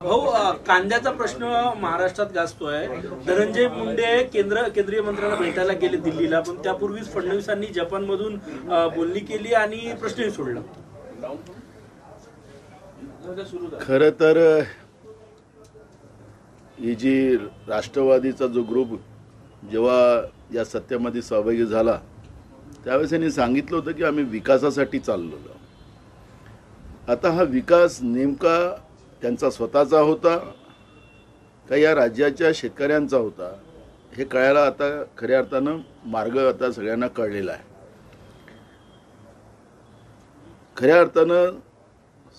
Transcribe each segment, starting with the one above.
कांद्याचा प्रश्न महाराष्ट्रात गाजतोय। धनंजय मुंडे केंद्रीय मंत्र्यांना भेटायला गेले दिल्लीला, पण त्यापूर्वीच फडणवीसांनी जपानमधून बोलणी केली आणि प्रश्नही सोडला। खरं तर ही जी राष्ट्रवादीचा जो ग्रुप जेव्हा या सत्तेमध्ये सहभागी झाला त्यावेळेस त्यांनी सांगितलं होतं की आम्ही विकासासाठी चाललो। आता हा विकास नेमका त्यांचा स्वतःचा होता का या राज्याच्या शेतकऱ्यांचा होता हे कळायला आता खऱ्या अर्थानं मार्ग आता सगळ्यांना कळलेला आहे। खऱ्या अर्थानं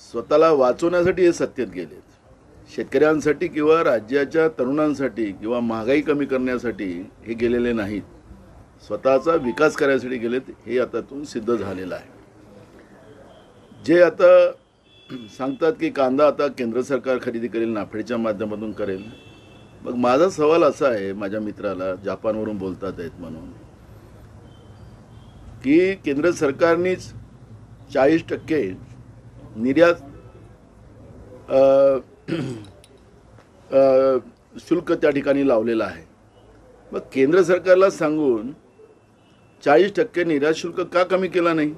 स्वतःला वाचवण्यासाठी हे सत्तेत गेलेत, शेतकऱ्यांसाठी किंवा राज्याच्या तरुणांसाठी किंवा महागाई कमी करण्यासाठी हे गेलेले नाहीत, स्वतःचा विकास करण्यासाठी गेलेत। हे आतातून सिद्ध झालेलं आहे। जे आता सांगतात की कांदा आता केंद्र सरकार खरेदी करेल, नाफेडच्या माध्यमातून करेल। मग माझा सवाल असा आहे माझ्या मित्राला, जपानवरून बोलतात आहेत म्हणून, की केंद्र सरकारनेच 40% निर्यात शुल्क त्या ठिकाणी लावलेलं आहे। मग केंद्र सरकारला सांगून 40% निर्यात शुल्क का कमी केला नाही?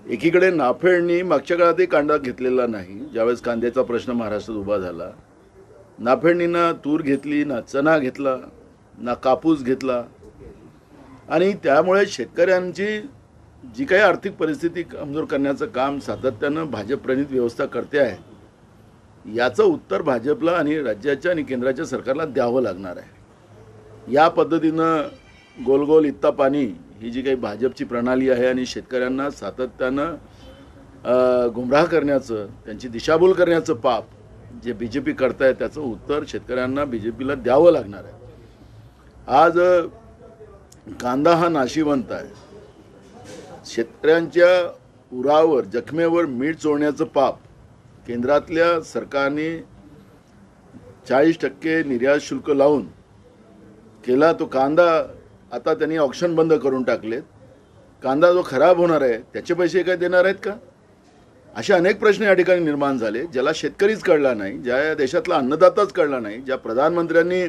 एकीकडे नाफेडनी मागच्या काळातही कांदा घेतलेला नाही, ज्यावेळेस कांद्याचा प्रश्न महाराष्ट्रात उभा झाला। नाफेडनी ना तूर घेतली, ना चणा घेतला, ना कापूस घेतला, आणि त्यामुळे शेतकऱ्यांची जी काही आर्थिक परिस्थिती कमजोर करण्याचं काम सातत्यानं भाजप प्रणित व्यवस्था करते आहे। याचं उत्तर भाजपला आणि राज्याच्या आणि केंद्राच्या सरकारला द्यावं लागणार आहे। या पद्धतीनं गोल गोल इत्ता पाणी ही जी काही भाजपची प्रणाली आहे आणि शेतकऱ्यांना सातत्यानं गुमराह करण्याचं, त्यांची दिशाभूल करण्याचं पाप जे बीजेपी करताय त्याचं उत्तर शेतकऱ्यांना बीजेपीला द्यावं लागणार आहे। आज कांदा हा नाशिवंत आहे, शेतकऱ्यांच्या उरावर जखमेवर मीठ चोळण्याचं पाप केंद्रातल्या सरकारने 40% निर्यात शुल्क लावून केला। तो कांदा आता त्यांनी ऑक्शन बंद करून टाकलेत। कांदा जो खराब होणार आहे त्याचे पैसे काय देणार आहेत का? असे अनेक प्रश्न या ठिकाणी निर्माण झाले, ज्याला शेतकरीच कळला नाही, ज्या देशातला अन्नदाताच कळला नाही, ज्या प्रधानमंत्र्यांनी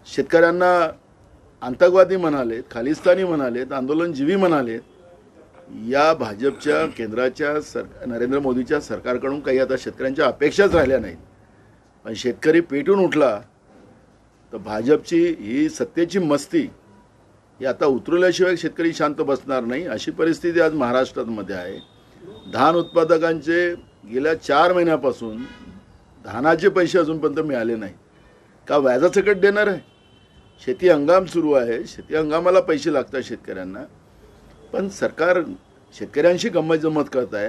शेतकऱ्यांना आतंकवादी म्हणालेत, खालिस्तानी म्हणालेत, आंदोलनजीवी म्हणालेत। या भाजपच्या केंद्राच्या नरेंद्र मोदीच्या सरकारकडून काही आता शेतकऱ्यांच्या अपेक्षाच राहिल्या नाहीत। पण शेतकरी पेटून उठला तर भाजपची ही सत्तेची मस्ती ही आता उतरवल्याशिवाय शेतकरी शांत बसणार नाही, अशी परिस्थिती आज महाराष्ट्रामध्ये आहे। धान उत्पादकांचे गेल्या 4 महिन्यापासून धानाचे पैसे अजूनपर्यंत मिळाले नाही का? व्याजासकट देणार आहे? शेती हंगाम सुरू आहे, शेती हंगामाला पैसे लागतात शेतकऱ्यांना, पण सरकार शेतकऱ्यांशी गंमत जम्मत करत आहे।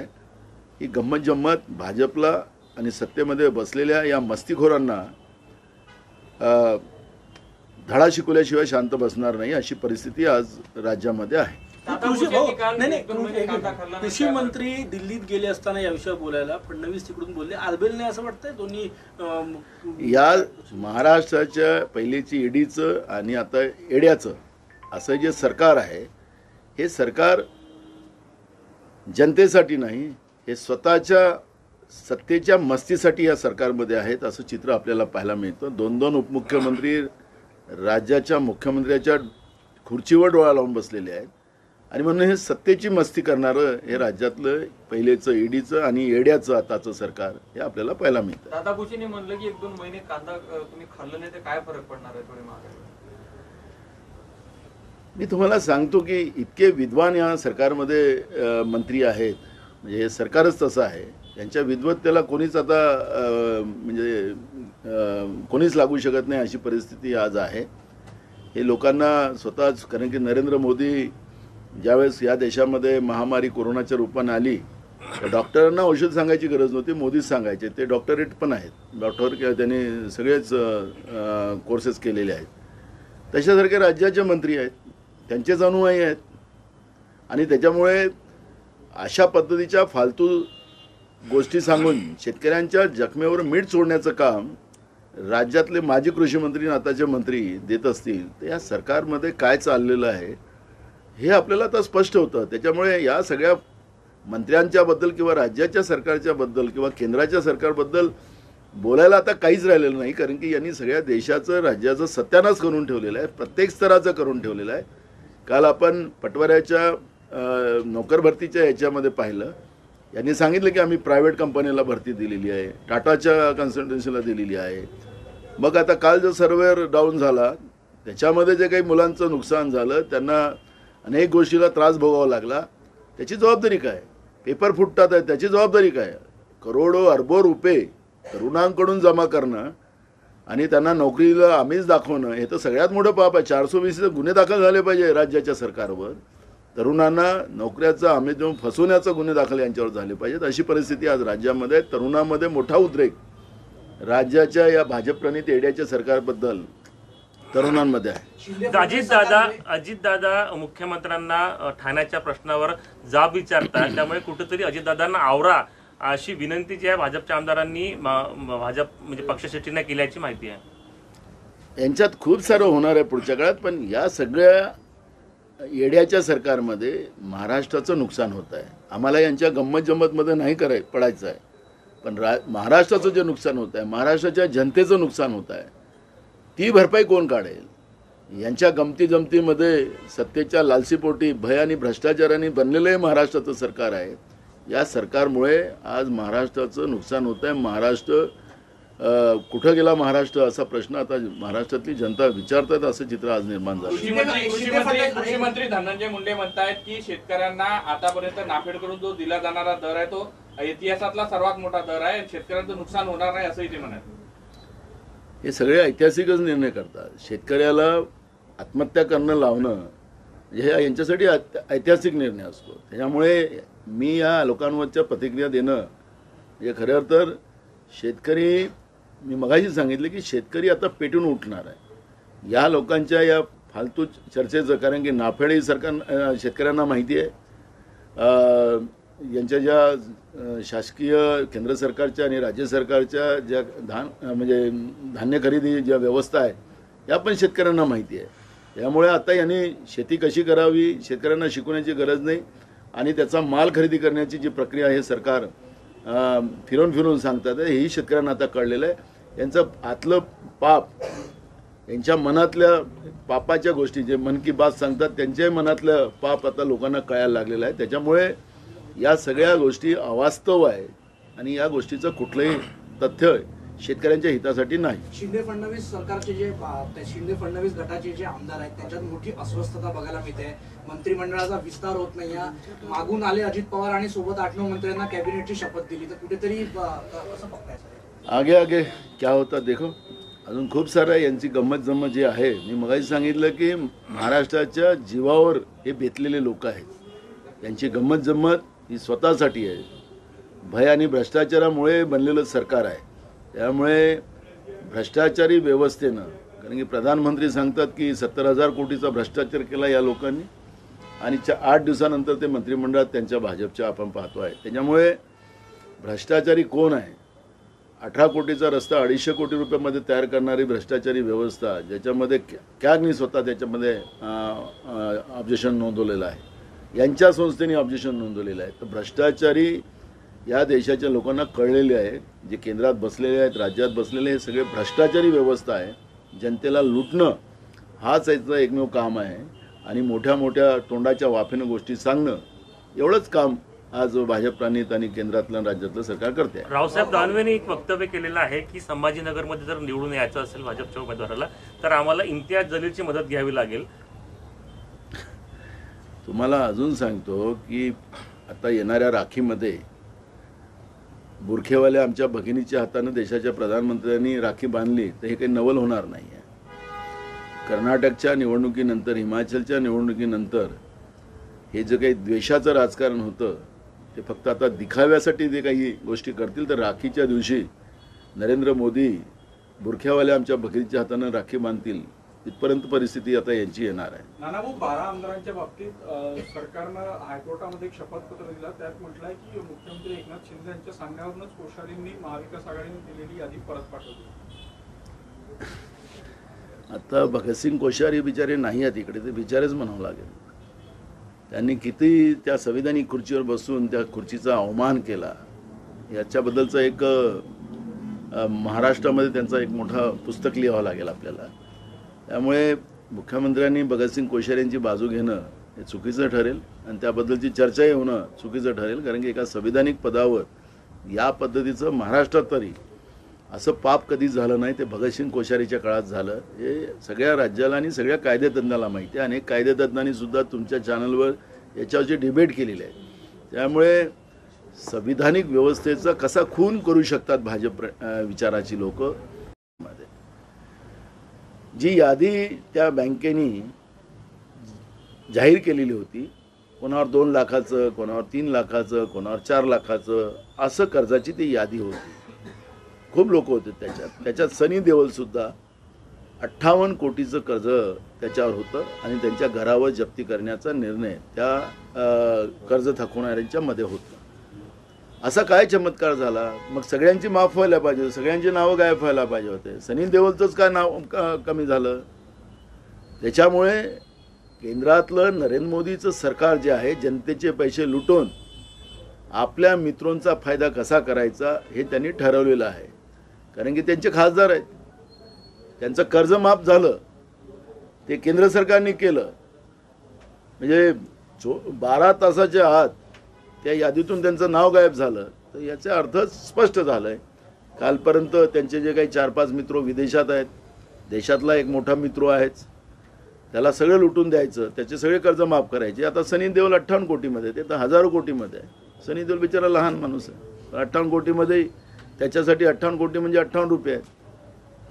ही गंमत जम्मत भाजपला आणि सत्तेमध्ये बसलेल्या या मस्तीखोरांना धडा शिकवल्याशिवाय शांत बसणार नाही, अशी परिस्थिती आज राज्यामध्ये आहे। कृषी मंत्री दिल्लीत गेले असताना या विषयावर बोलायला फडणवीस तिकडून बोलले, आलबेलने असं वाटतंय दोन्ही या महाराष्ट्राच्या पहिलेची ईडीचं आणि आता एड्याचं असं जे सरकार आहे, हे सरकार जनतेसाठी नाही, हे स्वतःच्या सत्तेच्या मस्तीसाठी या सरकारमध्ये आहेत असं चित्र आपल्याला पाहायला मिळतं। 2-2 उपमुख्यमंत्री राज्याच्या मुख्यमंत्र्याच्या खुर्चीवर डोळा लावून बसलेले आहेत, आणि म्हणून हे सत्तेची मस्ती करणारं हे राज्यातलं पहिलेचं ईडीचं आणि एड्याचं आताचं सरकार हे आपल्याला पाहायला मिळतं। दादा भुसेंनी म्हणलं की 1-2 महिने कांदा तुम्ही खाल्लं नाही तर काय फरक पडणार आहे थोडी महागाई? मी तुम्हाला सांगतो की इतके विद्वान या सरकारमध्ये मंत्री आहेत, म्हणजे हे सरकारच तसं आहे, यांच्या विद्वत्तेला कोणीच आता कोणीच लागू शकत नाही अशी परिस्थिती आज आहे। हे लोकांना स्वतःच, कारण की नरेंद्र मोदी ज्यावेळेस या देशामध्ये महामारी कोरोनाच्या रूपाने आली तर डॉक्टरांना औषध सांगायची गरज नव्हती, मोदीच सांगायचे। ते डॉक्टरेट पण आहेत, डॉक्टर किंवा त्यांनी सगळेच कोर्सेस केलेले आहेत। तशासारखे राज्याचे मंत्री आहेत, त्यांचेच अनुयायी आहेत, आणि त्याच्यामुळे अशा पद्धतीच्या फालतू गोष्टी सांगून शेतकऱ्यांच्या जखमेवर मीठ सोडण्याचं काम राज्यातले माजी कृषी मंत्री आणि आताचे मंत्री देत असतील तर या सरकारमध्ये काय चाललेलं आहे हे आपल्याला आता स्पष्ट होतं। त्याच्यामुळे या सगळ्या मंत्र्यांच्याबद्दल किंवा राज्याच्या सरकारच्याबद्दल किंवा केंद्राच्या सरकारबद्दल बोलायला आता काहीच राहिलेलं नाही, कारण की यांनी सगळ्या देशाचं राज्याचं सत्यानाश करून ठेवलेलं आहे, प्रत्येक स्तराचं करून ठेवलेलं आहे. काल आपण पटवाऱ्याच्या नोकर भरतीच्या याच्यामध्ये पाहिलं, यांनी सांगितलं की आम्ही प्रायव्हेट कंपनीला भरती दिलेली आहे, टाटाच्या कन्सल्टन्सीला दिलेली आहे. मग आता काल जो सर्व्हर डाऊन झाला त्याच्यामध्ये जे काही मुलांचं नुकसान झालं, त्यांना अनेक गोष्टीला त्रास भोगावा लागला, त्याची जबाबदारी काय? पेपर फुटतात आहे त्याची जबाबदारी काय? करोडो अरबो रुपये तरुणांकडून जमा करणं आणि त्यांना नोकरीला आम्हीच दाखवणं हे तर सगळ्यात मोठं पाप आहे. 420 गुन्हे दाखल झाले पाहिजे राज्याच्या सरकारवर. तरुणांना नोकऱ्याचा आम्ही देऊन फसवण्याचा गुन्हे दाखल यांच्यावर झाले पाहिजेत. अशी परिस्थिती आज राज्यामध्ये आहे. तरुणांमध्ये मोठा उद्रेक राज्याच्या या भाजपप्रणित एड्याच्या सरकारबद्दल तरुणांमध्ये आहे. अजितदादा मुख्यमंत्र्यांना ठाण्याच्या प्रश्नावर जाब विचारतात, त्यामुळे कुठेतरी अजितदादांना आवरा अशी विनंती जी आहे भाजपच्या आमदारांनी भाजप म्हणजे पक्षश्रेष्ठींना केल्याची माहिती आहे. यांच्यात खूप सारं होणार आहे पुढच्या काळात, पण या सगळ्या येड्याच्या सरकारमध्ये महाराष्ट्राचं नुकसान होत आहे. आम्हाला यांच्या गंमत जम्मतमध्ये नाही पडायचं आहे, पण महाराष्ट्राचं जे नुकसान होत आहे, महाराष्ट्राच्या जनतेचं नुकसान होत आहे, ती भरपाई कोण काढेल? यांच्या गमती जमतीमध्ये सत्तेच्या लालसीपोटी भय आणि भ्रष्टाचाराने बनलेलं हे महाराष्ट्राचं सरकार आहे. या सरकारमुळे आज महाराष्ट्राचं नुकसान होत आहे. महाराष्ट्र कुठं गेला महाराष्ट्र असा प्रश्न आता महाराष्ट्रातली जनता विचारतात, असं चित्र आज निर्माण झालं. कृषी मंत्री धनंजय मुंडे म्हणतायत की शेतकऱ्यांना आतापर्यंत नाफेडकडून जो दिला जाणारा दर आहे तो इतिहासातला सर्वात मोठा दर आहे, शेतकऱ्यांचं नुकसान होणार नाही असंही ते म्हणाले. हे सगळे ऐतिहासिकच निर्णय करतात. शेतकऱ्याला आत्महत्या करणं लावणं हे यांच्यासाठी ऐतिहासिक निर्णय असतो. त्याच्यामुळे मी या लोकांवरच्या प्रतिक्रिया देणं हे खरं तर शेतकरी, मी मगाशी सांगितलं की शेतकरी आता पेटून उठणार आहे या लोकांच्या या फालतू चर्चेचं. कारण की नाफेड ही सरकार शेतकऱ्यांना माहिती आहे. यांच्या ज्या शासकीय केंद्र सरकारच्या आणि राज्य सरकारच्या ज्या म्हणजे धान्य खरेदी ज्या व्यवस्था आहे या पण शेतकऱ्यांना माहिती आहे. त्यामुळे आता यांनी शेती कशी करावी शेतकऱ्यांना शिकवण्याची गरज नाही, आणि त्याचा माल खरेदी करण्याची जी प्रक्रिया आहे सरकार फिरून फिरून सांगतात हेही शेतकऱ्यांना आता कळलेलं आहे. यांचं आतलं पाप, यांच्या मनातल्या पापाच्या गोष्टी जे मन की बात सांगतात त्यांच्याही मनातलं पाप आता लोकांना कळायला लागलेलं आहे. त्याच्यामुळे या सगळ्या गोष्टी अवास्तव आहे आणि या गोष्टीचं कुठलंही तथ्य शेतकऱ्यांच्या हितासाठी नाही. शिंदे फडणवीस सरकारचे जे शिंदे फडणवीस गटाचे जे आमदार आहेत त्यांच्यात मोठी अस्वस्थता बघायला मिळते. मंत्रिमंडळाचा विस्तार होत नाही. मागून आले अजित पवार आणि सोबत 8-9 मंत्र्यांना कॅबिनेटची शपथ दिली, तर कुठेतरी असं बघतायचं आगे आगे क्या होता देखो. अजून खूप सारं यांची गंमत जम्मत जी आहे, मी मगाशी सांगितलं की महाराष्ट्राच्या जीवावर हे बेतलेले लोक आहेत. त्यांची गंमत जम्मत ही स्वतःसाठी आहे. भय आणि भ्रष्टाचारामुळे बनलेलं सरकार आहे. त्यामुळे भ्रष्टाचारी व्यवस्थेनं, कारण की प्रधानमंत्री सांगतात की 70,000 कोटीचा भ्रष्टाचार केला या लोकांनी, आणि 8 दिवसानंतर ते मंत्रिमंडळात त्यांच्या भाजपच्या आपण पाहतो आहे. त्याच्यामुळे भ्रष्टाचारी कोण आहे? 18 कोटीचा रस्ता 250 कोटी रुपयामध्ये तयार करणारी भ्रष्टाचारी व्यवस्था, ज्याच्यामध्ये कॅगनी स्वतः त्याच्यामध्ये ऑब्जेक्शन नोंदवलेलं आहे, यांच्या संस्थेने ऑब्जेक्शन नोंदवलेलं आहे. तर भ्रष्टाचारी या देशाच्या लोकांना कळलेले आहे, जे केंद्रात बसलेले आहेत, राज्यात बसलेले, हे सगळे भ्रष्टाचारी व्यवस्था आहे. जनतेला लुटणं हाच याचं एकमेव काम आहे, आणि मोठ्या मोठ्या तोंडाच्या वाफेनं गोष्टी सांगणं एवढंच काम आज भाजपप्रणित आणि केंद्रातलं राज्यातलं सरकार करते. रावसाहेब दानवेने एक वक्तव्य केलेलं आहे की संभाजीनगरमध्ये जर निवडून यायचं असेल भाजपच्या उमेदवाराला तर आम्हाला इम्तियाज जलीलची मदत घ्यावी लागेल. तुम्हाला अजून सांगतो की आता येणाऱ्या राखीमध्ये बुरखेवाल्या आमच्या भगिनीच्या हातानं देशाच्या प्रधानमंत्र्यांनी राखी बांधली तर हे काही नवल होणार नाही आहे. कर्नाटकच्या निवडणुकीनंतर, हिमाचलच्या निवडणुकीनंतर हे जे काही द्वेषाचं राजकारण होतं ते फक्त आता दिखाव्यासाठी जे काही गोष्टी करतील, तर राखीच्या दिवशी नरेंद्र मोदी बुरख्यावाल्या आमच्या भगिनीच्या हातानं राखी बांधतील इथपर्यंत परिस्थिती आता यांची येणार आहे. नानाभाऊ, 12 आमदारांच्या बाबतीत सरकारनं हायकोर्टामध्ये एक शपथपत्र दिलं, त्यात म्हटलं आहे की मुख्यमंत्री एकनाथ शिंदे यांच्या सांगण्यावरूनच कोश्यारींनी महाविकास आघाडीने दिलेली यादी परत पाठवली. आता भगतसिंग कोश्यारी बिचारे नाही आहेत इकडे, ते बिचारेच म्हणावं लागेल. त्यांनी किती त्या संविधानिक खुर्चीवर बसून त्या खुर्चीचा अवमान केला याच्याबद्दलचं एक महाराष्ट्रामध्ये त्यांचा एक मोठा पुस्तक लिहावं लागेल आपल्याला. त्यामुळे मुख्यमंत्र्यांनी भगतसिंग कोश्यारी यांची बाजू घेणं हे चुकीचं ठरेल आणि त्याबद्दलची चर्चाही होणं चुकीचं ठरेल. कारण की एका संविधानिक पदावर या पद्धतीचं महाराष्ट्रात तरी असं पाप कधीच झालं नाही. ते भगतसिंग कोश्यारीच्या काळात झालं. हे सगळ्या राज्याला आणि सगळ्या कायदेतज्ञाला माहिती आहे. अनेक कायदेतज्ञांनी सुद्धा तुमच्या चॅनलवर याच्यावरची डिबेट केलेली आहे. त्यामुळे संविधानिक व्यवस्थेचा कसा खून करू शकतात भाजप विचाराची लोक. जी यादी त्या बँकेनी जाहीर केलेली होती, कोणावर 2 लाखाचं, कोणावर 3 लाखाचं, कोणावर 4 लाखाचं असं कर्जाची ती यादी होती. खूप लोक होते त्याच्यात सनी देओलसुद्धा 58 कोटीचं कर्ज त्याच्यावर होतं आणि त्यांच्या घरावर जप्ती करण्याचा निर्णय त्या कर्ज थकवणाऱ्यांच्या मध्ये होता. असा काय चमत्कार झाला? मग सगळ्यांची माफ व्हायला पाहिजे, सगळ्यांची नावं गायब व्हायला पाहिजे होते. सनी देओलचंच काय नाव कमी झालं? त्याच्यामुळे केंद्रातलं नरेंद्र मोदीचं सरकार जे आहे जनतेचे पैसे लुटून आपल्या मित्रांचा फायदा कसा करायचा हे त्यांनी ठरवलेलं आहे. कारण की त्यांचे खासदार आहेत, त्यांचं कर्ज माफ झालं, ते केंद्र सरकारने केलं. म्हणजे 12 तासाच्या आत त्या यादीतून त्यांचं नाव गायब झालं. तर याचा अर्थ स्पष्ट झालं आहे. कालपर्यंत त्यांचे जे काही 4-5 मित्र विदेशात आहेत, देशातला एक मोठा मित्र आहेच, त्याला सगळं लुटून द्यायचं, त्याचे सगळे कर्ज माफ करायचे. आता सनी देओल 58 कोटीमध्ये, ते तर हजारो कोटीमध्ये आहे. सनी देओल बिचारा लहान माणूस आहे. 58 कोटीमध्ये त्याच्यासाठी 58 कोटी म्हणजे 58 रुपये आहेत.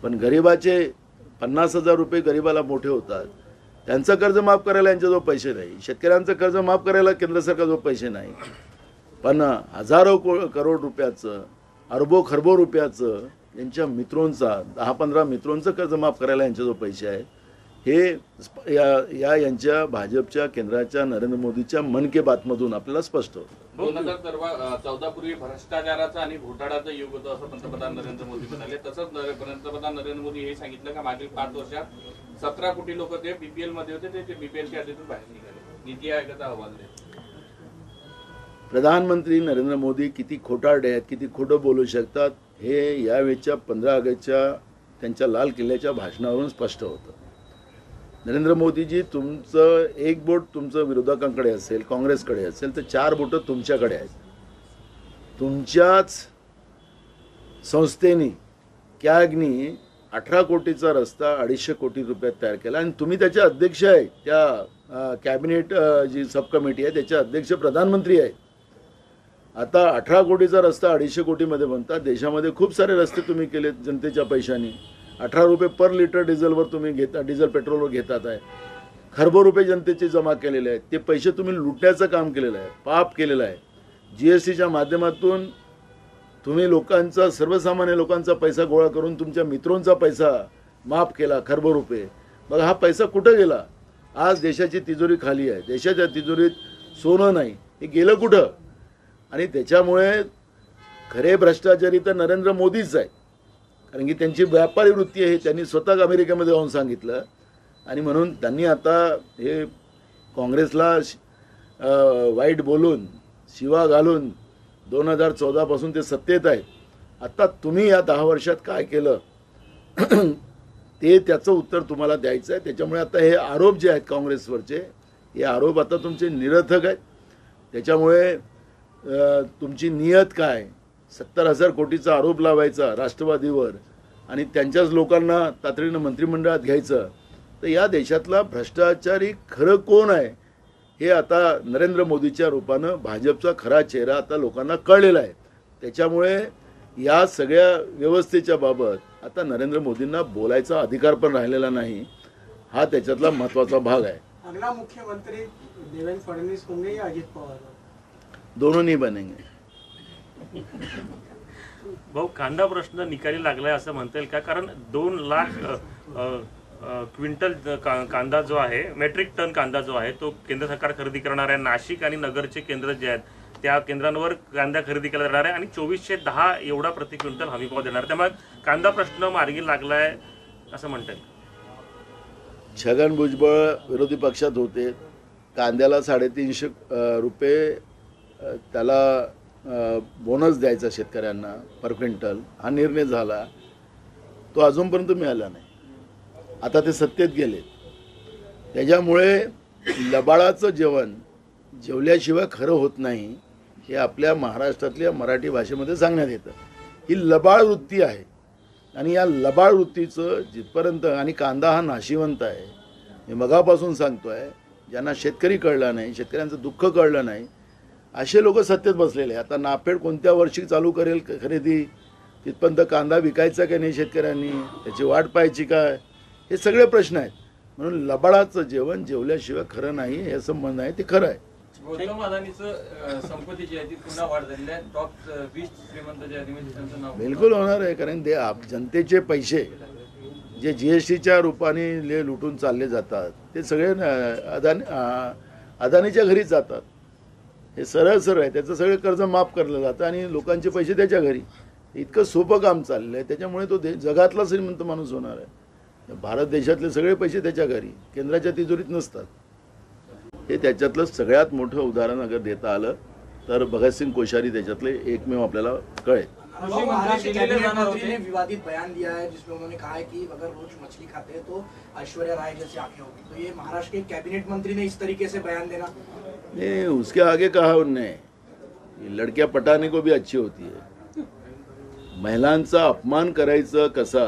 पण गरिबाचे 50,000 रुपये गरिबाला मोठे होतात. त्यांचं कर्ज माफ करायला यांच्याजवळ पैसे नाही. शेतकऱ्यांचं कर्ज माफ करायला केंद्र सरकारजवळ पैसे नाही. पण हजारो करोड रुपयाचं, अरबो खरबो रुपयाचं यांच्या मित्रांचा 10-15 मित्रांचं कर्ज माफ करायला यांच्याजवळ पैसे आहेत. हे यांच्या भाजपच्या केंद्राच्या नरेंद्र मोदीच्या मन की बातमधून आपल्याला स्पष्ट होतं. 2014 पूर्वी भ्रष्टाचाराचं आणि घोटाळ्याचं युग होतं असं पंतप्रधान नरेंद्र मोदी म्हणाले. तसंच पंतप्रधान नरेंद्र मोदी हे सांगितलं का मागील 5 वर्षात 17 कोटी लोक ते बीपीएल मध्ये होते, ते बीपीएलच्या यादीतून बाहेर निघाले. नीती आयोगाचा अहवाल आहे. प्रधानमंत्री नरेंद्र मोदी किती खोटारडे आहेत, किती खोटं बोलू शकतात हे यावेळेच्या 15 ऑगस्टच्या त्यांच्या लाल किल्ल्याच्या भाषणावरून स्पष्ट होतं. नरेंद्र मोदीजी, तुमचं एक बोट तुमचं विरोधकांकडे असेल, काँग्रेसकडे असेल, तर 4 बोटं तुमच्याकडे आहेत. तुमच्याच संस्थेने कॅगनी 18 कोटीचा रस्ता 250 कोटी रुपयात तयार केला आणि तुम्ही त्याचे अध्यक्ष आहे. त्या कॅबिनेट जी सब कमिटी आहे त्याचे अध्यक्ष प्रधानमंत्री आहेत. आता 18 कोटीचा रस्ता 250 कोटीमध्ये बनतात. देशामध्ये खूप सारे रस्ते तुम्ही केलेत जनतेच्या पैशाने. 18 रुपये पर लिटर डिझेलवर तुम्ही घेता, डिझेल पेट्रोलवर घेतात आहे. खरबो रुपये जनतेचे जमा केलेले आहेत. ते पैसे तुम्ही लुटण्याचं काम केलेलं आहे, पाप केलेलं आहे. GSTच्या माध्यमातून तुम्ही लोकांचा, सर्वसामान्य लोकांचा पैसा गोळा करून तुमच्या मित्रांचा पैसा माफ केला, खरबो रुपये. मग हा पैसा कुठं गेला? आज देशाची तिजोरी खाली आहे. देशाच्या तिजोरीत सोनं नाही. हे गेलं कुठं? आणि त्याच्यामुळे खरे भ्रष्टाचारी तर नरेंद्र मोदीच आहे. कारण की त्यांची व्यापारी वृत्ती आहे, त्यांनी स्वतः अमेरिकेमध्ये जाऊन सांगितलं. आणि म्हणून त्यांनी आता हे काँग्रेसला वाईट बोलून, शिवा घालून 2014 पासून ते सत्तेत आहेत. आता तुम्ही या 10 वर्षात काय केलं ते त्याचं उत्तर तुम्हाला द्यायचं आहे. त्याच्यामुळे आता हे आरोप जे आहेत काँग्रेसवरचे, हे आरोप आता तुमचे निरर्थक आहेत. त्याच्यामुळे तुमची नियत काय? 70,000 कोटीचा आरोप लावायचा राष्ट्रवादीवर आणि त्यांच्याच लोकांना तातडीनं मंत्रिमंडळात घ्यायचं. तर या देशातला भ्रष्टाचारी खरं कोण आहे हे आता नरेंद्र मोदीच्या रूपानं भाजपचा खरा चेहरा आता लोकांना कळलेला आहे. त्याच्यामुळे या सगळ्या व्यवस्थेच्या बाबत आता नरेंद्र मोदींना बोलायचा अधिकार पण राहिलेला नाही. हा त्याच्यातला महत्त्वाचा भाग आहे. अगला मुख्यमंत्री देवेंद्र फडणवीस होंगे या अजित पवार? दोनों नहीं बनेंगे. भाऊ, कांदा प्रश्न निकाली लागलाय असं म्हणता येईल का? कारण 2 लाख क्विंटल कांदा जो आहे, मेट्रिक टन कांदा जो आहे, तो केंद्र सरकार खरेदी करणार आहे. नाशिक आणि नगरचे केंद्र जे आहेत त्या केंद्रांवर कांदा खरेदी केला जाणार आहे आणि 2410 एवढा प्रति क्विंटल हमीभाव देणार. त्यामुळे कांदा प्रश्न मार्गी लागलाय असं म्हणता येईल. छगन भुजबळ विरोधी पक्षात होते, कांद्याला 350 रुपये त्याला बोनस द्यायचा शेतकऱ्यांना पर क्विंटल, हा निर्णय झाला, तो अजूनपर्यंत मिळाला नाही. आता ते सत्तेत गेले. त्याच्यामुळे लबाडाचं जेवण जेवल्याशिवाय खरं होत नाही, हे आपल्या महाराष्ट्रातल्या मराठी भाषेमध्ये सांगण्यात येतं. ही लबाड वृत्ती आहे आणि या लबाड वृत्तीचं जिथपर्यंत, आणि कांदा हा नाशिवंत आहे, मी मगापासून सांगतो आहे, ज्यांना शेतकरी कळला नाही, शेतकऱ्यांचं दुःख कळलं नाही, असे लोक सत्तेत बसलेले. आता नाफेड कोणत्या वर्षी चालू करेल खरेदी, तिथपर्यंत कांदा विकायचा की नाही शेतकऱ्यांनी, त्याची वाट पाहायची काय, हे सगळे प्रश्न आहेत. म्हणून लबाडाचं जेवण जेवल्याशिवाय खरं नाही, हे संबंध आहे ते खरं आहे. गौतम अदानीचं संपत्ती जी आहे ती पुन्हा वाढ झालेली आहे. टॉप 20 श्रीमंत जे आहेत त्यांचं नाव बिलकुल होणार आहे, कारण ते जनतेचे पैसे जे GSTच्या रूपाने लुटून चालले जातात ते सगळे अदानीच्या घरीच जातात. हे सरळ सरळ आहे, त्याचं सगळं कर्ज माफ करलं जातं आणि लोकांचे पैसे त्याच्या घरी. इतकं सोपं काम चाललं आहे, त्याच्यामुळे तो जगातला श्रीमंत माणूस होणार आहे. भारत देशातले सगळे पैसे त्याच्या घरी, केंद्राच्या तिजोरीत नसतात. हे त्याच्यातलं सगळ्यात मोठं उदाहरण अगर देता आलं तर भगतसिंग कोश्यारी त्याच्यातले एकमेव आपल्याला कळेल. महाराष्ट्र कैबिनेट मंत्री ने विवादित बयान दिया है जिसमें उन्होंने कहा है कि अगर रोज मछली खाते हैं तो ऐश्वर्या राय जैसी आंखें होगी. तो ये महाराष्ट्र के कैबिनेट मंत्री ने इस तरीके से बयान देना, नहीं, उसके आगे कहा उनने, लड़कियां पटाने को भी अच्छी होती है. महिलांचा अपमान करायचं कसा,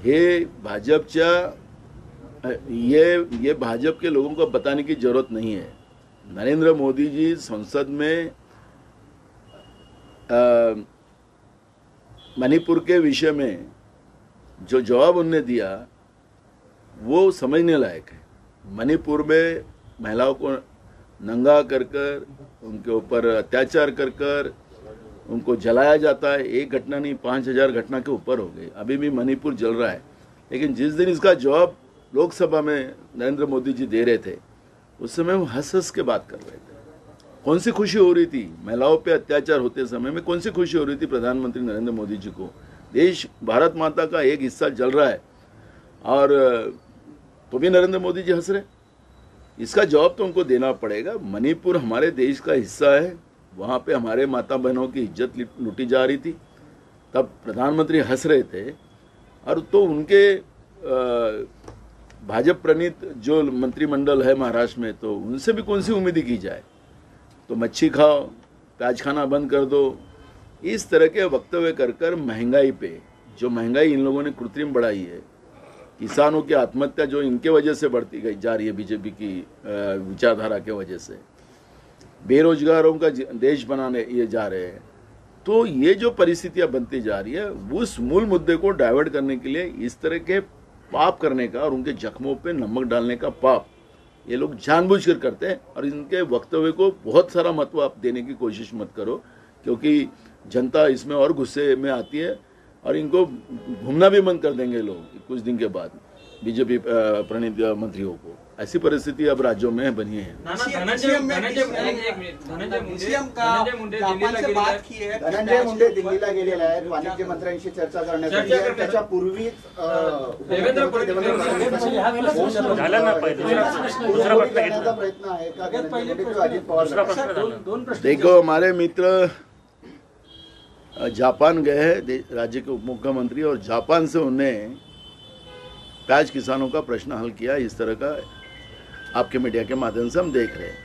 हे भाजपच्या ये भाजप के लोगों को बताने की जरूरत नहीं है. नरेंद्र मोदी जी संसद में मणिपुर के विषय में जो जवाब उन्होंने दिया वो समझने लायक है. मणिपुर में महिलाओं को नंगा कर कर, उनके ऊपर अत्याचार कर कर उनको जलाया जाता है. एक घटना नहीं, 5000 घटना के ऊपर हो गई. अभी भी मणिपुर जल रहा है. लेकिन जिस दिन इसका जवाब लोकसभा में नरेंद्र मोदी जी दे रहे थे, उस समय वो हंस हंस के बात कर रहे थे. कौन सी खुशी हो रही थी महिलाओं पे अत्याचार होते समय में, कौन सी खुशी हो रही थी प्रधानमंत्री नरेंद्र मोदी जी को. देश भारत माता का एक हिस्सा जल रहा है और तो भी नरेंद्र मोदी जी हंस रहे. इसका जवाब तो उनको देना पड़ेगा. मणिपुर हमारे देश का हिस्सा है, वहाँ पे हमारे माता बहनों की इज्जत लूटी जा रही थी, तब प्रधानमंत्री हंस रहे थे. और तो उनके भाजपा प्रणीत जो मंत्रिमंडल है महाराष्ट्र में, तो उनसे भी कौन सी उम्मीद की जाए. तो मच्छी खाओ, प्याज खाना बंद कर दो, इस तरह के वक्तव्य कर कर महंगाई पे, जो महंगाई इन लोगों ने कृत्रिम बढ़ाई है, किसानों की आत्महत्या जो इनके वजह से बढ़ती गई जा रही है बीजेपी की विचारधारा के वजह से, बेरोजगारों का देश बनाने ये जा रहे हैं. तो ये जो परिस्थितियां बनती जा रही है, उस मूल मुद्दे को डाइवर्ट करने के लिए इस तरह के पाप करने का और उनके जख्मों पे नमक डालने का पाप ये लोग जानबूझकर करते हैं. और इनके वक्तव्य को बहुत सारा महत्व आप देने की कोशिश मत करो, क्योंकि जनता इसमें और गुस्से में आती है और इनको घूमना भी बंद कर देंगे लोग कुछ दिन के बाद, बीजेपी प्रणीत मंत्रियों को. ऐसी परिस्थिति अब राज्यों में बनी है. धनंजय मुंडे दिल्लीला गेलेले आहेत वाणिज्य मंत्र्यांशी चर्चा करण्यासाठी. त्याच्यापूर्वीच झालं ना पहिले दुसरा प्रश्न घेतला. प्रयत्न आहे का अजित पवार? देखो, हमारे मित्र जापान गए हैं, राज्य के उप मुख्यमंत्री, और जापान से उन्हें प्याज किसानों का प्रश्न हल किया. इस तरह का आपके मीडिया के माध्यम से हम देख रहे हैं.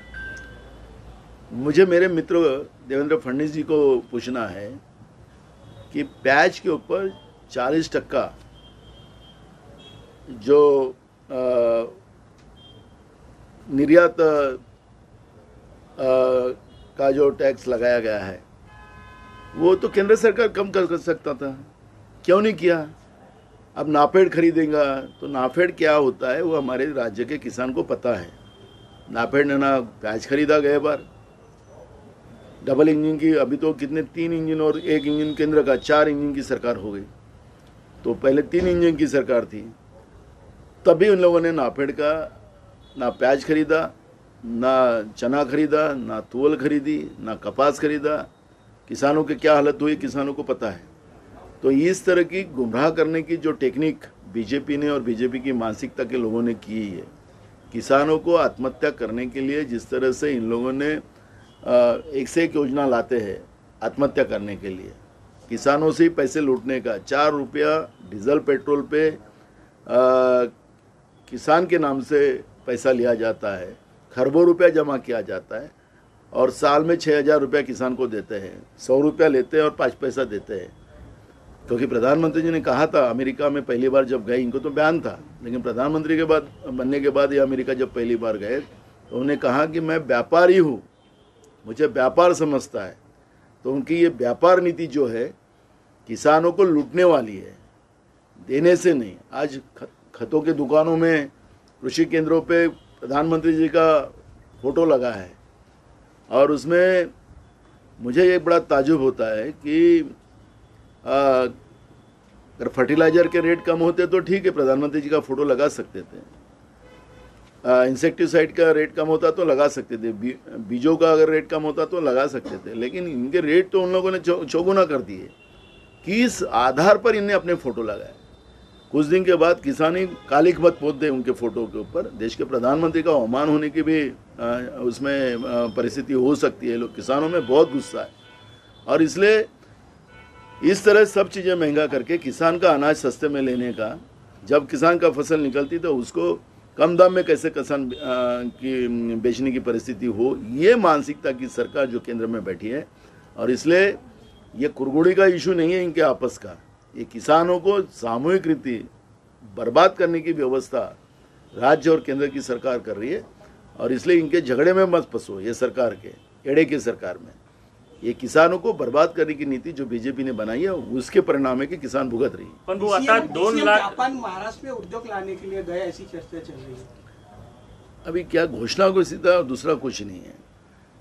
मुझे मेरे मित्र देवेंद्र फडणवीस जी को पूछना है कि प्याज के ऊपर 40% जो निर्यात का जो टैक्स लगाया गया है, वो तो केंद्र सरकार कम कर सकता था, क्यों नहीं किया. अब नाफेड खरीदेगा तो नाफेड क्या होता है वो हमारे राज्य के किसान को पता है. नाफेड ने ना प्याज खरीदा गए बार, डबल इंजन की, अभी तो कितने 3 इंजन और 1 इंजन केंद्र का, 4 इंजन की सरकार हो गई. तो पहले 3 इंजन की सरकार थी, तभी उन लोगों ने नाफेड का ना प्याज खरीदा, ना चना खरीदा, ना तुअल खरीदी, ना कपास खरीदा. किसानों की क्या हालत हुई किसानों को पता है. तो इस तरह की गुमराह करने की जो टेक्निक बीजेपी ने और बीजेपी की मानसिकता के लोगों ने की है, किसानों को आत्महत्या करने के लिए जिस तरह से इन लोगों ने एक से एक योजना लाते हैं आत्महत्या करने के लिए, किसानों से ही पैसे लूटने का, 4 रुपया डीजल पेट्रोल पे किसान के नाम से पैसा लिया जाता है, खरबों रुपया जमा किया जाता है और साल में 6,000 रुपया किसान को देते हैं, 100 रुपया लेते हैं और 5 पैसा देते हैं। क्योंकि प्रधानमंत्री जी ने कहा था, अमेरिका में पहली बार जब गए, इनको तो बयान था, लेकिन प्रधानमंत्री के बाद बनने के बाद ये अमेरिका जब पहली बार गए तो उन्होंने कहा कि मैं व्यापारी हूँ, मुझे व्यापार समझता है। तो उनकी ये व्यापार नीति जो है किसानों को लूटने वाली है, देने से नहीं। आज खतों के दुकानों में, कृषि केंद्रों पे प्रधानमंत्री जी का फोटो लगा है और उसमें मुझे एक बड़ा ताजुब होता है कि अगर फर्टिलाइजर के रेट कम होते तो ठीक है, प्रधानमंत्री जी का फोटो लगा सकते थे। इंसेक्टिसाइड का रेट कम होता तो लगा सकते थे, बीजों का अगर रेट कम होता तो लगा सकते थे, लेकिन इनके रेट तो उन लोगों ने चौगुना कर दिए। किस आधार पर इनने अपने फोटो लगाए? कुछ दिन के बाद किसानी कालिक मत पोत दे उनके फोटो के ऊपर। देश के प्रधानमंत्री का अवमान होने की भी उसमें परिस्थिति हो सकती है। लोग, किसानों में बहुत गुस्सा है और इसलिए इस तरह सब चीज़ें महंगा करके किसान का अनाज सस्ते में लेने का, जब किसान का फसल निकलती तो उसको कम दाम में कैसे किसान की बेचने की परिस्थिति हो, ये मानसिकता की सरकार जो केंद्र में बैठी है। और इसलिए ये कुरगुड़ी का इशू नहीं है इनके आपस का, ये किसानों को सामूहिक रीति बर्बाद करने की व्यवस्था राज्य और केंद्र की सरकार कर रही है। और इसलिए इनके झगड़े में मत फंसो, ये सरकार के एड़े की सरकार में। ये किसानों को बर्बाद करने की नीति जो बीजेपी ने बनाई है उसके परिणाम है कि किसान भुगत रही है। पण भाऊ आता 2 लाख जापान महाराष्ट्र में उद्योग लाने के लिए गए, ऐसी चर्चा चल रही है। अभी क्या घोषणा को सीधा और दूसरा कुछ नहीं है।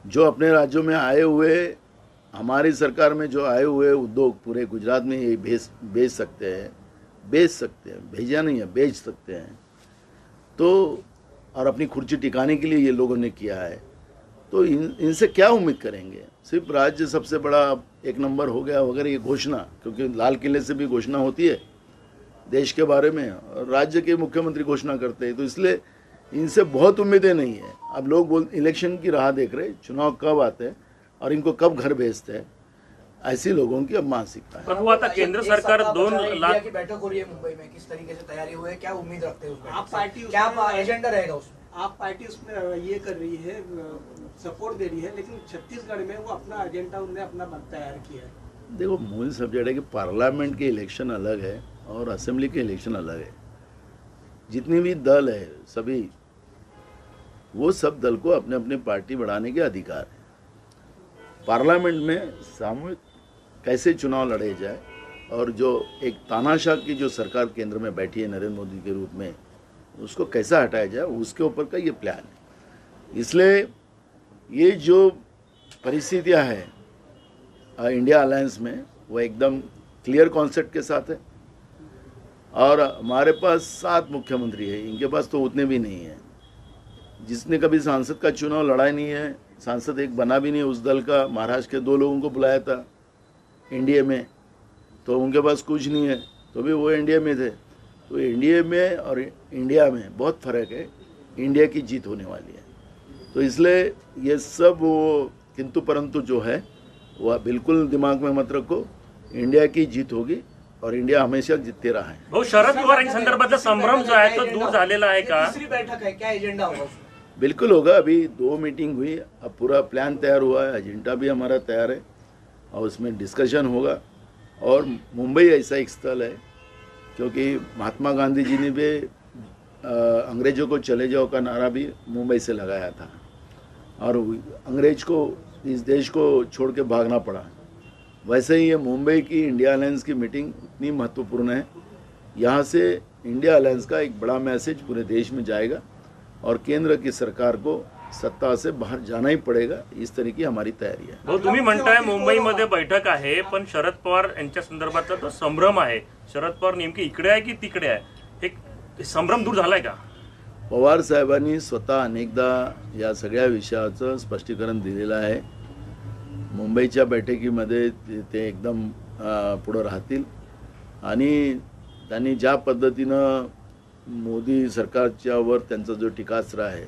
जो अपने राज्यों में आए हुए, हमारी सरकार में जो आए हुए उद्योग पूरे गुजरात में ये बेच सकते हैं, भेजा नहीं है, बेच सकते हैं। तो और अपनी खुर्ची टिकाने के लिए ये लोगों ने किया है, तो इनसे क्या उम्मीद करेंगे? सिर्फ राज्य सबसे बड़ा 1 नंबर हो गया वगैरह ये घोषणा, क्योंकि लाल किले से भी घोषणा होती है देश के बारे में और राज्य के मुख्यमंत्री घोषणा करते हैं, तो इसलिए इनसे बहुत उम्मीदें नहीं है। अब लोग इलेक्शन की राह देख रहे, चुनाव कब आते हैं और इनको कब घर भेजते हैं, ऐसी लोगों की अब मानसिकता है। पण भाऊ आता केंद्र सरकार 2 लाख की बैठक हो रही है मुंबई में, किस तरीके से तैयारी हुई है, क्या उम्मीद रखते हैं उसमें? आप पार्टी क्या एजेंडा रहेगा उसमें? आप पार्टी उसमें ये कर रही है, सपोर्ट दे रही है, लेकिन छत्तीसगढ़ में वो अपना एजेंडा उन्होंने अपना तैयार किया है। देखो, मूल सब्जेक्ट है कि पार्लियामेंट के इलेक्शन अलग है और असेंबली के इलेक्शन अलग है। जितनी भी दल है सभी, वो सब दल को अपने अपने पार्टी बढ़ाने के अधिकार है। पार्लियामेंट में सामूहिक कैसे चुनाव लड़े जाए और जो एक तानाशाह की जो सरकार केंद्र में बैठी है नरेंद्र मोदी के रूप में, उसको कैसा हटाया जाए, उसके ऊपर का ये प्लान है। इसलिए ये जो परिस्थितियां हैं इंडिया अलायंस में, वो एकदम क्लियर कॉन्सेप्ट के साथ है। और हमारे पास 7 मुख्यमंत्री है, इनके पास तो उतने भी नहीं है। जिसने कभी सांसद का चुनाव लड़ा ही नहीं है, सांसद एक बना भी नहीं उस दल का। महाराष्ट्र के 2 लोगों को बुलाया था एनडीए में, तो उनके पास कुछ नहीं है, तो भी वो एनडीए में थे। तो एनडीए में और इंडिया में बहुत फ़र्क है, इंडिया की जीत होने वाली है। तो इसलिए ये सब वो किंतु परंतु जो है वह बिल्कुल दिमाग में मत रखो, इंडिया की जीत होगी और इंडिया हमेशा जीतते रहा है। भाऊ शरद पवार यांच्या संदर्भातला संभ्रम जो आहे तो दूर झालेला आहे का? तीसरी बैठक है, क्या एजेंडा होगा उसमें? बिल्कुल होगा। अभी 2 मीटिंग हुई, अब पूरा प्लान तैयार हुआ है, एजेंडा भी हमारा तैयार है और उसमें डिस्कशन होगा। और मुंबई ऐसा एक स्थल है, क्योंकि महात्मा गांधी जी ने भी अंग्रेजों को चले जाओ का नारा भी मुंबई से लगाया था और अंग्रेज को इस देश को छोड़ के भागना पड़ा। वैसे ही ये मुंबई की इंडिया अलायंस की मीटिंग इतनी महत्वपूर्ण है, यहाँ से इंडिया अलायंस का एक बड़ा मैसेज पूरे देश में जाएगा और केंद्र की सरकार को सत्ता से बाहर जाना ही पडेगा, इस तरह की हमारी तयारी आहे। भाऊ तुम्ही म्हणताय मुंबईमध्ये बैठक आहे, पण शरद पवार यांच्या संदर्भातला तो संभ्रम आहे, शरद पवार नेमके इकडे आहे की तिकडे आहे, एक संभ्रम दूर झालाय का? पवार साहेबांनी स्वतः अनेकदा या सगळ्या विषयाचं स्पष्टीकरण दिलेलं आहे। मुंबईच्या बैठकीमध्ये ते एकदम पुढे राहतील आणि त्यांनी ज्या पद्धतीनं मोदी सरकारच्यावर त्यांचा जो टीकास्त्र आहे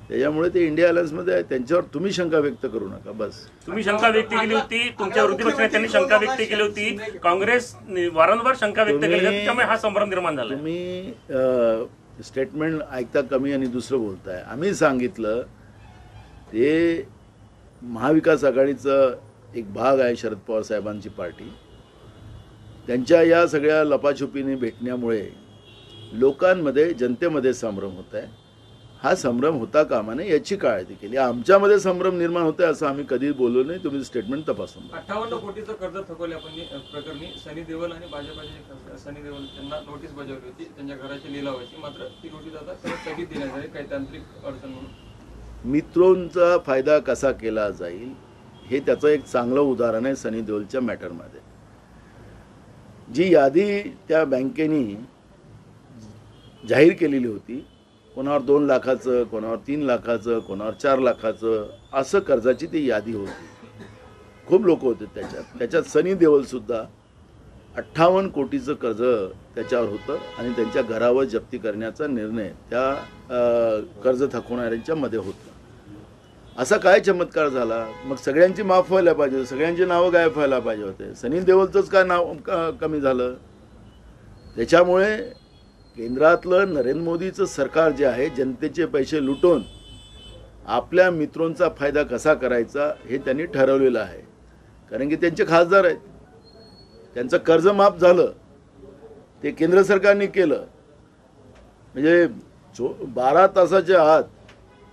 त्याच्यामुळे ते इंडिया अलायन्समध्ये आहे. त्यांच्यावर तुम्ही शंका व्यक्त करू नका. बस तुम्ही शंका व्यक्त केली होती, तुमच्या विरोधी पक्षाने त्यांनी शंका व्यक्त केली होती, काँग्रेस वारंवार शंका व्यक्त केली होती, त्यामुळे हा संभ्रम निर्माण झाला. तुम्ही स्टेटमेंट ऐकता कमी आणि दुसरं बोलताय. आम्ही सांगितलं ते महाविकास आघाडीचं एक भाग आहे शरद पवार साहेबांची पार्टी. त्यांच्या या सगळ्या लपाछुपीने भेटण्यामुळे लोकांमध्ये जनतेमध्ये संभ्रम होत आहे. हा संभ्रम होता कामा नये याची काळजी केली. आमच्यामध्ये संभ्रम निर्माण होते असं आम्ही कधीच बोललो नाही. तुम्ही स्टेटमेंट तपासून 58 कोटीचं कर्ज थकवल्या प्रकरणी सनी देओल आणि भाजपाचे सनी देओल त्यांना नोटीस बजावली होती त्यांच्या घराची लिलावाची. मात्र ती नोटीस आता स्थगित देण्यात आली काही तांत्रिक अडचण म्हणून. मित्रोंचा फायदा कसा केला जाईल हे त्याचं एक चांगलं उदाहरण आहे. सनी देओलच्या मॅटरमध्ये जी यादी त्या बँकेने जाहीर केलेली होती, कोणावर 2 लाखाचं, कोणावर 3 लाखाचं, कोणावर 4 लाखाचं असं कर्जाची ती यादी होती. खूप लोक होते त्याच्यात सनी देओलसुद्धा 58 कोटीचं कर्ज त्याच्यावर होतं आणि त्यांच्या घरावर जप्ती करण्याचा निर्णय त्या कर्ज थकवणाऱ्यांच्या मध्ये होता. असा काय चमत्कार झाला? मग सगळ्यांची माफ व्हायला पाहिजे, सगळ्यांची नावं गायब व्हायला पाहिजे होते. सनी देओलचंच काय नाव कमी झालं? त्याच्यामुळे केंद्रातलं नरेंद्र मोदीचं सरकार जे आहे जनतेचे पैसे लुटून आपल्या मित्रांचा फायदा कसा करायचा हे त्यांनी ठरवलेलं आहे. कारण की त्यांचे खासदार आहेत, त्यांचं कर्ज माफ झालं ते केंद्र सरकारने केलं. म्हणजे 12 तासाच्या आत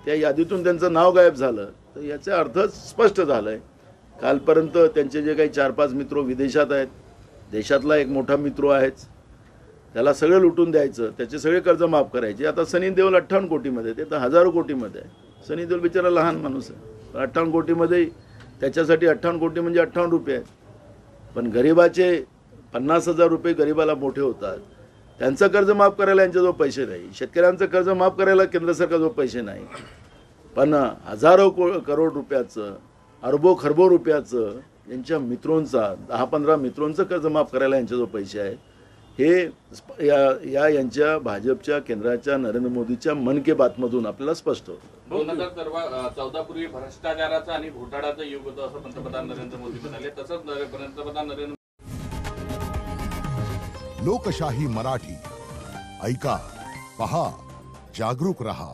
त्या यादीतून त्यांचं नाव गायब झालं. तर याचा अर्थ स्पष्ट झालं आहे. कालपर्यंत त्यांचे जे काही 4-5 मित्र विदेशात आहेत, देशातला एक मोठा मित्र आहेच, त्याला सगळं लुटून द्यायचं, त्याचे सगळे कर्ज माफ करायचे. आता सनी देओल 58 कोटीमध्ये, ते तर हजारो कोटीमध्ये आहे. सनी देओल बिचारा लहान माणूस आहे. 58 कोटीमध्ये त्याच्यासाठी 58 कोटी म्हणजे 58 रुपये आहेत. पण गरिबाचे 50,000 रुपये गरिबाला मोठे होतात. त्यांचं कर्ज माफ करायला यांच्याजवळ पैसे नाही. शेतकऱ्यांचं कर्ज माफ करायला केंद्र सरकारजवळ पैसे नाही. पण हजारो करोड रुपयाचं, अरबो खरबो रुपयाचं यांच्या मित्रांचा 10-15 मित्रांचं कर्ज माफ करायला यांच्याजवळ पैसे आहेत. हे यांच्या भाजपच्या केंद्राच्या नरेंद्र मोदीच्या मन की बातमधून आपल्याला स्पष्ट होतं. 2014 पूर्वी भ्रष्टाचाराचा आणि घोटाळ्याचा युग होतं असं पंतप्रधान नरेंद्र मोदी म्हणाले. तसंच पंतप्रधान नरेंद्र लोकशाही मराठी ऐका, पहा, जागरूक रहा.